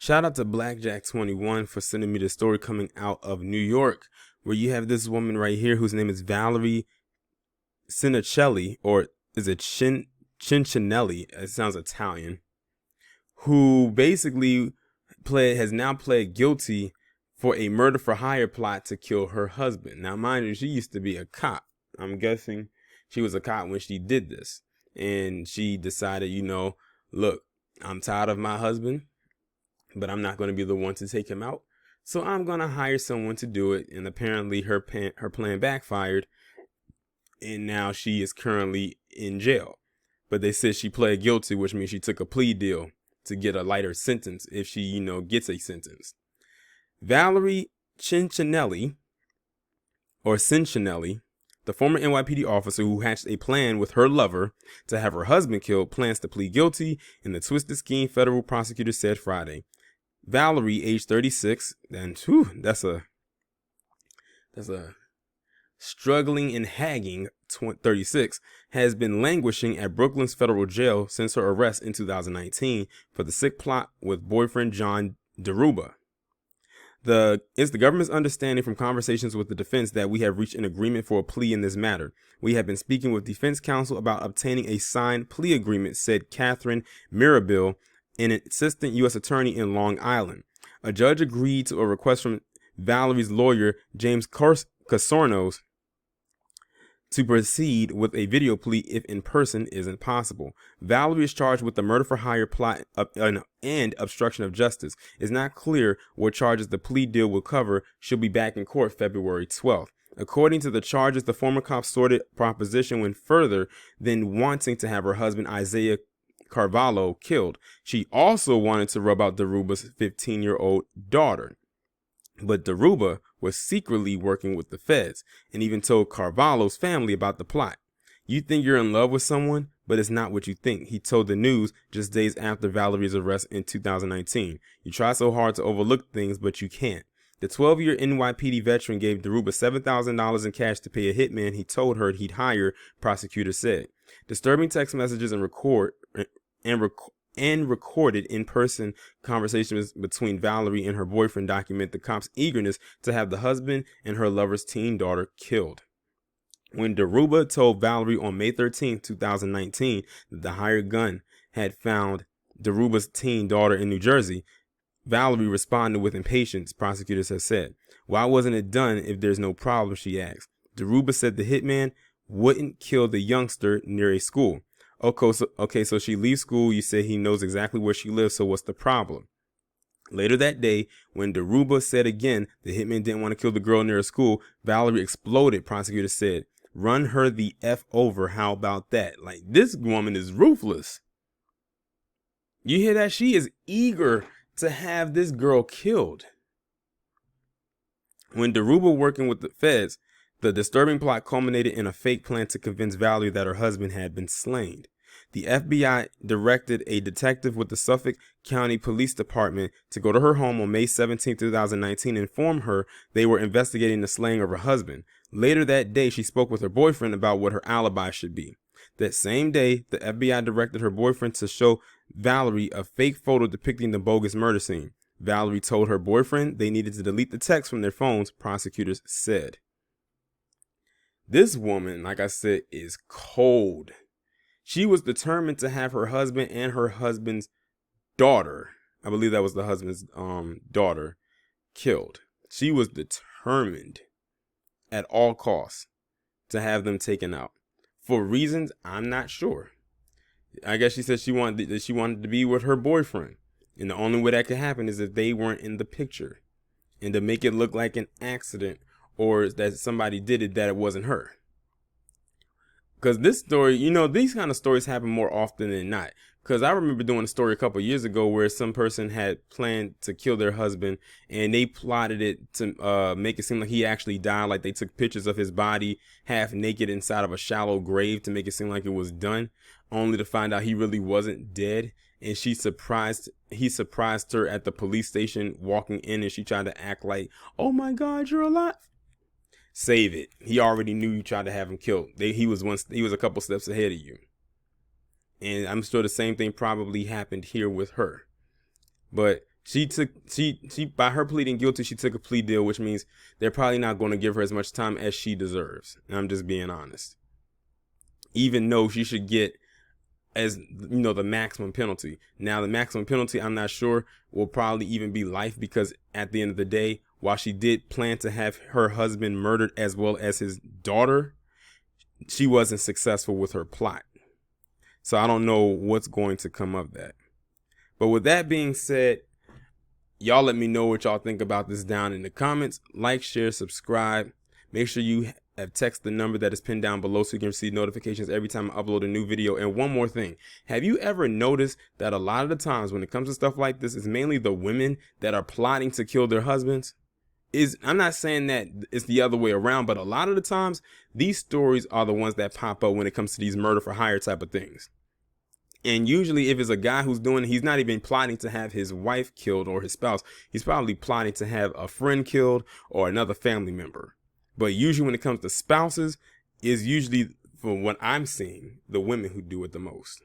Shout out to Blackjack21 for sending me the story coming out of New York, where you have this woman right here whose name is Valerie Cincinelli, or is it Cincinelli? It sounds Italian. Who basically has now pled guilty for a murder for hire plot to kill her husband. Now, mind you, she used to be a cop. I'm guessing she was a cop when she did this. And she decided, look, I'm tired of my husband, but I'm not going to be the one to take him out. So I'm going to hire someone to do it. And apparently her plan backfired. And now she is currently in jail. But they said she pled guilty, which means she took a plea deal to get a lighter sentence if she, gets a sentence. Valerie Cincinelli, the former NYPD officer who hatched a plan with her lover to have her husband killed, plans to plead guilty in the twisted scheme, federal prosecutors said Friday. Valerie, age 36, and that's a struggling and hagging 36, has been languishing at Brooklyn's federal jail since her arrest in 2019 for the sick plot with boyfriend John Deruba. It's the government's understanding from conversations with the defense that we have reached an agreement for a plea in this matter. We have been speaking with defense counsel about obtaining a signed plea agreement, said Catherine Mirabile, an assistant U.S. attorney in Long Island. A judge agreed to a request from Valerie's lawyer, James Casornos, to proceed with a video plea if in person isn't possible. Valerie is charged with the murder for hire plot and obstruction of justice. It's not clear what charges the plea deal will cover. She'll be back in court February 12th. According to the charges, the former cop sorted proposition went further than wanting to have her husband Isaiah Carvalho killed. She also wanted to rub out Deruba's 15-year-old daughter. But Deruba was secretly working with the feds and even told Carvalho's family about the plot. You think you're in love with someone, but it's not what you think, he told the news just days after Valerie's arrest in 2019. You try so hard to overlook things, but you can't. The 12-year NYPD veteran gave Deruba $7,000 in cash to pay a hitman he told her he'd hire, prosecutors said. Disturbing text messages and recorded in-person conversations between Valerie and her boyfriend document the cop's eagerness to have the husband and her lover's teen daughter killed. When Deruba told Valerie on May 13, 2019, that the hired gun had found Deruba's teen daughter in New Jersey, Valerie responded with impatience, prosecutors have said. Why wasn't it done if there's no problem, she asked. Deruba said the hitman wouldn't kill the youngster near a school. Okay, so she leaves school. You say he knows exactly where she lives, so what's the problem? Later that day, when Deruba said again the hitman didn't want to kill the girl near a school, Valerie exploded, prosecutors said. Run her the F over, how about that? Like, this woman is ruthless. You hear that? She is eager to have this girl killed. When Deruba working with the feds, the disturbing plot culminated in a fake plan to convince Valerie that her husband had been slain. The FBI directed a detective with the Suffolk County Police Department to go to her home on May 17, 2019 and inform her they were investigating the slaying of her husband. Later that day, she spoke with her boyfriend about what her alibi should be. That same day, the FBI directed her boyfriend to show Valerie a fake photo depicting the bogus murder scene. Valerie told her boyfriend they needed to delete the text from their phones, prosecutors said. This woman, like I said, is cold. She was determined to have her husband and her husband's daughter, I believe that was the husband's daughter, killed. She was determined at all costs to have them taken out. For reasons I'm not sure. I guess she said she wanted to be with her boyfriend. And the only way that could happen is if they weren't in the picture. And to make it look like an accident or that somebody did it, that it wasn't her. Because this story, these kind of stories happen more often than not. Because I remember doing a story a couple years ago where some person had planned to kill their husband and they plotted it to make it seem like he actually died. Like they took pictures of his body half naked inside of a shallow grave to make it seem like it was done, only to find out he really wasn't dead. And he surprised her at the police station walking in, and she tried to act like, oh my God, you're alive. Save it. He already knew you tried to have him killed. He was a couple steps ahead of you. And I'm sure the same thing probably happened here with her. But She by her pleading guilty, she took a plea deal, which means they're probably not going to give her as much time as she deserves. And I'm just being honest. Even though she should get, as you know, the maximum penalty. Now, the maximum penalty, I'm not sure, will probably even be life, because at the end of the day, while she did plan to have her husband murdered as well as his daughter, she wasn't successful with her plot. So I don't know what's going to come of that. But with that being said, y'all let me know what y'all think about this down in the comments. Like, share, subscribe. Make sure you have text the number that is pinned down below so you can receive notifications every time I upload a new video. And one more thing. Have you ever noticed that a lot of the times when it comes to stuff like this, it's mainly the women that are plotting to kill their husbands? I'm not saying that it's the other way around, but a lot of the times these stories are the ones that pop up when it comes to these murder for hire type of things. And usually if it's a guy who's doing it, he's not even plotting to have his wife killed or his spouse. He's probably plotting to have a friend killed or another family member. But usually when it comes to spouses, is usually, from what I'm seeing, the women who do it the most.